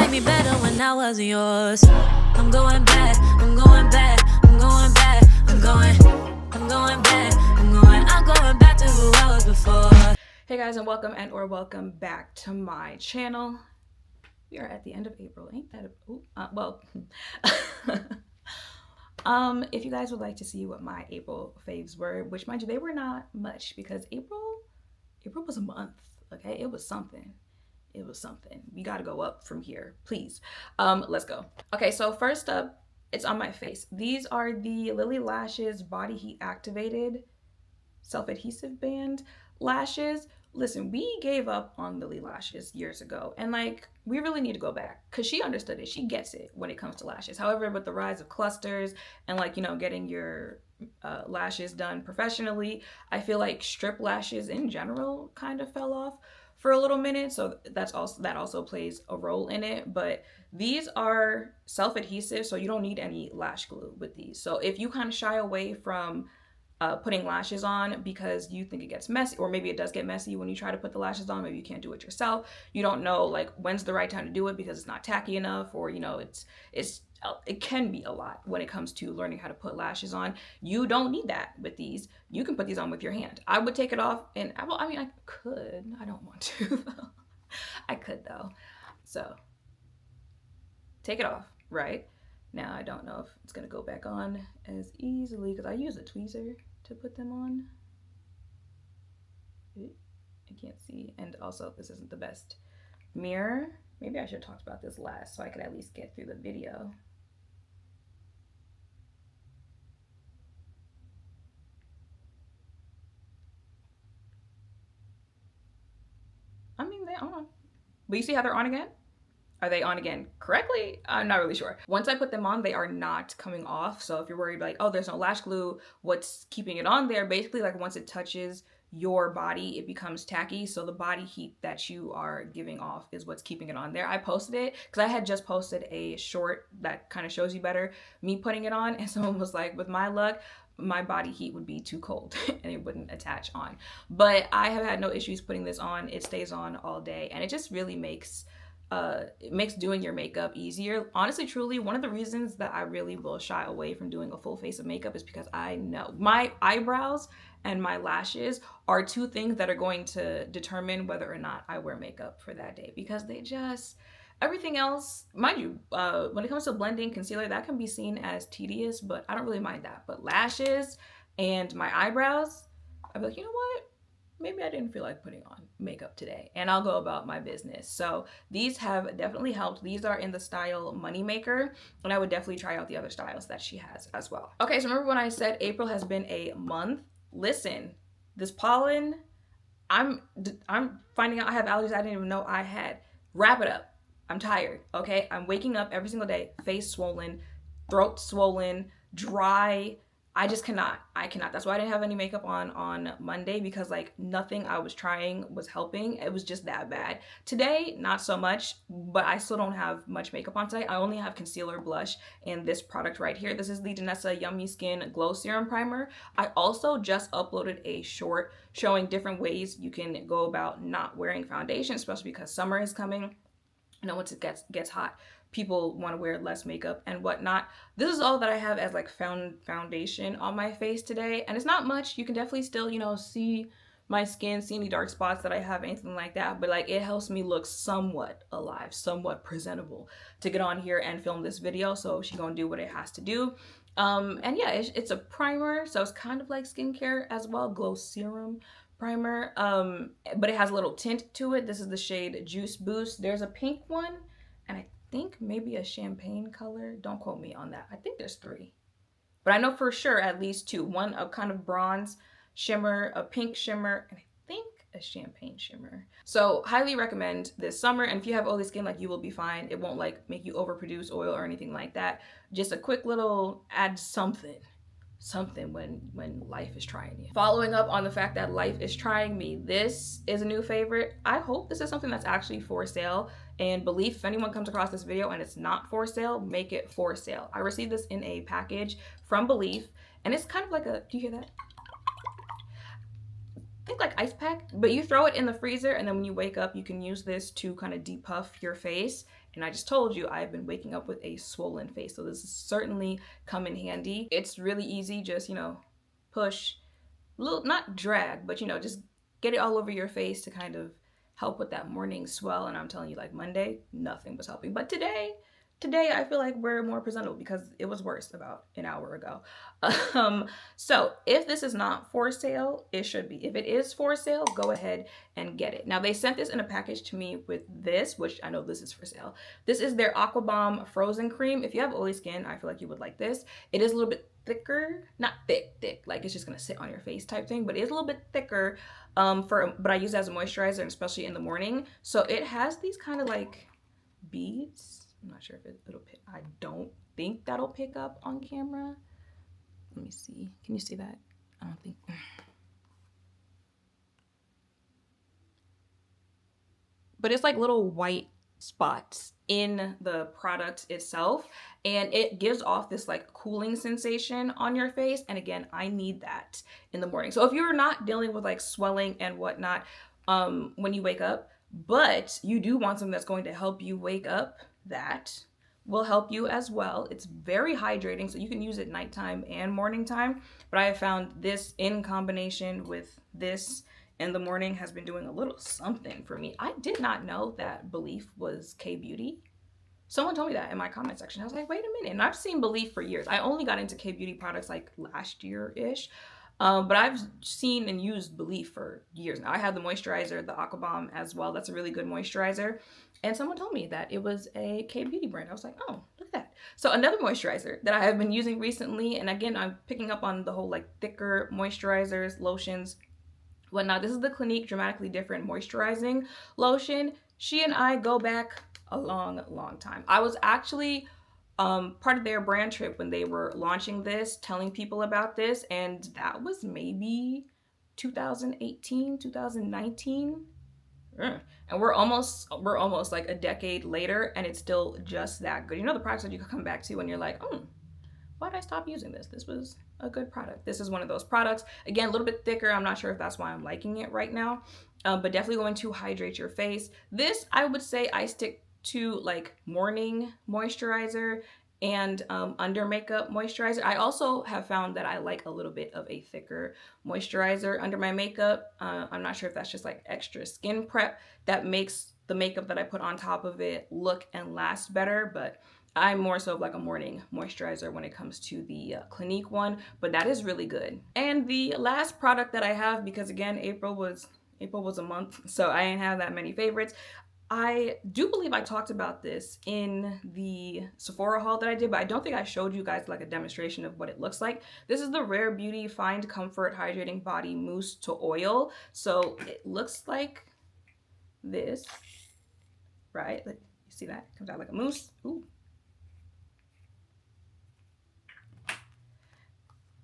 like me better when I wasn't yours. I'm going back, I'm going back, I'm going back, I'm going back to who I was before. Hey guys, and welcome back to my channel. We are at the end of April. Ain't that if you guys would like to see what my April faves were, which mind you, they were not much because April was a month, okay? It was something. It was something. We got to go up from here, please. Let's go. Okay, so first up, it's on my face. These are the Lilly Lashes Body Heat Activated Self-adhesive band lashes. Listen, we gave up on Lilly lashes years ago, and like, we really need to go back because she understood it. She gets it when it comes to lashes. However, with the rise of clusters and like, you know, getting your lashes done professionally, I feel like strip lashes in general kind of fell off for a little minute, so that also plays a role in it. But these are self-adhesive, so you don't need any lash glue with these. So if you kind of shy away from putting lashes on because you think it gets messy, or maybe it does get messy when you try to put the lashes on, maybe you can't do it yourself, you don't know like when's the right time to do it because it's not tacky enough, or you know, it can be a lot when it comes to learning how to put lashes on. You don't need that with these. You can put these on with your hand. I would take it off, and I could. I don't want to though. I could though. So take it off, right? Now, I don't know if it's gonna go back on as easily because I use a tweezer to put them on. I can't see, and also this isn't the best mirror. Maybe I should have talked about this last so I could at least get through the video. I mean, they're on. But you see how they're on again? Are they on again correctly? I'm not really sure. Once I put them on, they are not coming off. So if you're worried like, oh, there's no lash glue, what's keeping it on there? Basically, like once it touches your body, it becomes tacky. So the body heat that you are giving off is what's keeping it on there. I posted it because I had just posted a short that kind of shows you better me putting it on. And someone was like, with my luck, my body heat would be too cold and it wouldn't attach on. But I have had no issues putting this on. It stays on all day, and it just really makes it makes doing your makeup easier. Honestly, truly, one of the reasons that I really will shy away from doing a full face of makeup is because I know my eyebrows and my lashes are two things that are going to determine whether or not I wear makeup for that day, because they just, everything else, mind you, when it comes to blending concealer, that can be seen as tedious, but I don't really mind that. But lashes and my eyebrows, I'd be like, you know what? Maybe I didn't feel like putting on makeup today, and I'll go about my business. So these have definitely helped. These are in the style Moneymaker, and I would definitely try out the other styles that she has as well. Okay, so remember when I said April has been a month? Listen, this pollen, I'm finding out I have allergies I didn't even know I had. Wrap it up. I'm tired, okay? I'm waking up every single day, face swollen, throat swollen, dry. I just cannot. I cannot. That's why I didn't have any makeup on Monday, because like nothing I was trying was helping. It was just that bad. Today, not so much, but I still don't have much makeup on today. I only have concealer, blush, and this product right here. This is the Danessa Yummy Skin Glow Serum Primer. I also just uploaded a short showing different ways you can go about not wearing foundation, especially because summer is coming. You know, once it gets hot, people want to wear less makeup and whatnot. This is all that I have as like foundation on my face today, and it's not much. You can definitely still, you know, see my skin, see any dark spots that I have, anything like that, but like it helps me look somewhat alive, somewhat presentable to get on here and film this video. So she's gonna do what it has to do. And yeah, it's a primer, so it's kind of like skincare as well, glow serum primer, but it has a little tint to it. This is the shade Juice Boost. There's a pink one, and I think maybe a champagne color. Don't quote me on that. I think there's 3, but I know for sure at least 2. One a kind of bronze shimmer, a pink shimmer, and I think a champagne shimmer. So highly recommend this summer. And if you have oily skin, like, you will be fine. It won't like make you overproduce oil or anything like that. Just a quick little add something when life is trying you. Following up on the fact that life is trying me, this is a new favorite. I hope this is something that's actually for sale, and believe if anyone comes across this video and it's not for sale, make it for sale. I received this in a package from Belief, and it's kind of like a, do you hear that? Think like ice pack, but you throw it in the freezer, and then when you wake up, you can use this to kind of depuff your face, And I just told you I've been waking up with a swollen face, so this has certainly come in handy. It's really easy, just, you know, push, little, not drag, but, you know, just get it all over your face to kind of help with that morning swell. And I'm telling you, like Monday, nothing was helping. But today I feel like we're more presentable because it was worse about an hour ago. So if this is not for sale, it should be. If it is for sale, go ahead and get it. Now they sent this in a package to me with this, which I know this is for sale. This is their Aqua Bomb Frozen Cream. If you have oily skin, I feel like you would like this. It is a little bit thicker, not thick, like it's just gonna sit on your face type thing, but it is a little bit thicker. But I use it as a moisturizer, and especially in the morning. So it has these kind of like beads. I'm not sure if it'll pick. I don't think that'll pick up on camera. Let me see. Can you see that? I don't think. But it's like little white spots in the product itself, and it gives off this like cooling sensation on your face. And again, I need that in the morning. So if you're not dealing with like swelling and whatnot when you wake up, but you do want something that's going to help you wake up, that will help you as well. It's very hydrating, so you can use it nighttime and morning time. But I have found this in combination with this in the morning has been doing a little something for me. I did not know that Belief was K-Beauty. Someone told me that in my comment section. I was like, wait a minute. And I've seen Belief for years. I only got into K-Beauty products like last year-ish. But I've seen and used Belief for years now. I have the moisturizer, the Aqua Bomb as well. That's a really good moisturizer. And someone told me that it was a K-Beauty brand. I was like, oh, look at that. So another moisturizer that I have been using recently, and again, I'm picking up on the whole like thicker moisturizers, lotions, whatnot. This is the Clinique Dramatically Different Moisturizing Lotion. She and I go back a long time. I was actually part of their brand trip when they were launching this, telling people about this, and that was maybe 2018, 2019. And we're almost like a decade later, and it's still just that good. You know, the products that you can come back to and you're like, oh, why did I stop using this? This was a good product. This is one of those products. Again, a little bit thicker. I'm not sure if that's why I'm liking it right now, but definitely going to hydrate your face. This, I would say I stick to like morning moisturizer and under makeup moisturizer. I also have found that I like a little bit of a thicker moisturizer under my makeup. I'm not sure if that's just like extra skin prep that makes the makeup that I put on top of it look and last better, but I'm more so of like a morning moisturizer when it comes to the Clinique one, but that is really good. And the last product that I have, because again, April was a month, so I didn't have that many favorites. I do believe I talked about this in the Sephora haul that I did, but I don't think I showed you guys like a demonstration of what it looks like. This is the Rare Beauty Find Comfort Hydrating Body Mousse to Oil. So it looks like this, right? Like, you see that? It comes out like a mousse. Ooh.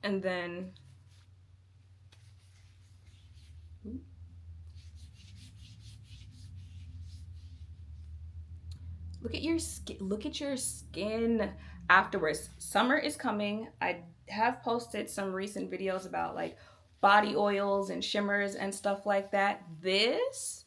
And then, ooh. Look at your skin afterwards. Summer is coming. I have posted some recent videos about like body oils and shimmers and stuff like that. This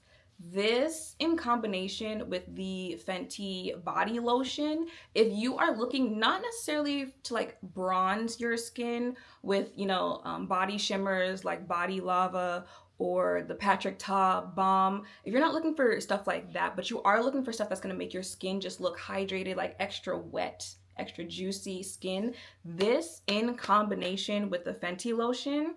in combination with the Fenty body lotion, if you are looking not necessarily to like bronze your skin with, you know, body shimmers like Body Lava or the Patrick Ta Balm, if you're not looking for stuff like that, but you are looking for stuff that's going to make your skin just look hydrated, like extra wet, extra juicy skin, this in combination with the Fenty lotion,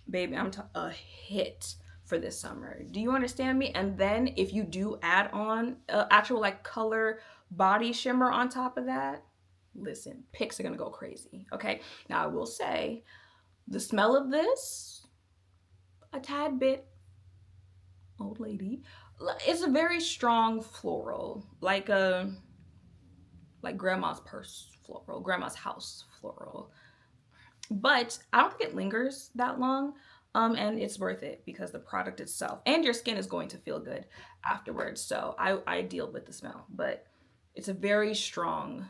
baby, I'm a hit for this summer. Do you understand me? And then if you do add on actual like color body shimmer on top of that, listen, pics are gonna go crazy. Okay, now I will say the smell of this, a tad bit old lady, it's a very strong floral, like grandma's purse floral, grandma's house floral, but I don't think it lingers that long. And it's worth it because the product itself and your skin is going to feel good afterwards. So I deal with the smell, but it's a very strong,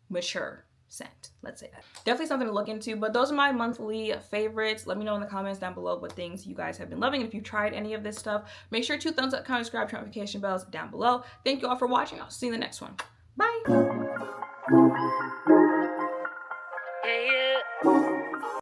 mature scent. Let's say that. Definitely something to look into, but those are my monthly favorites. Let me know in the comments down below what things you guys have been loving. If you've tried any of this stuff, make sure to thumbs up, comment, subscribe, turn notification bells down below. Thank you all for watching. I'll see you in the next one. Bye. Yeah, yeah.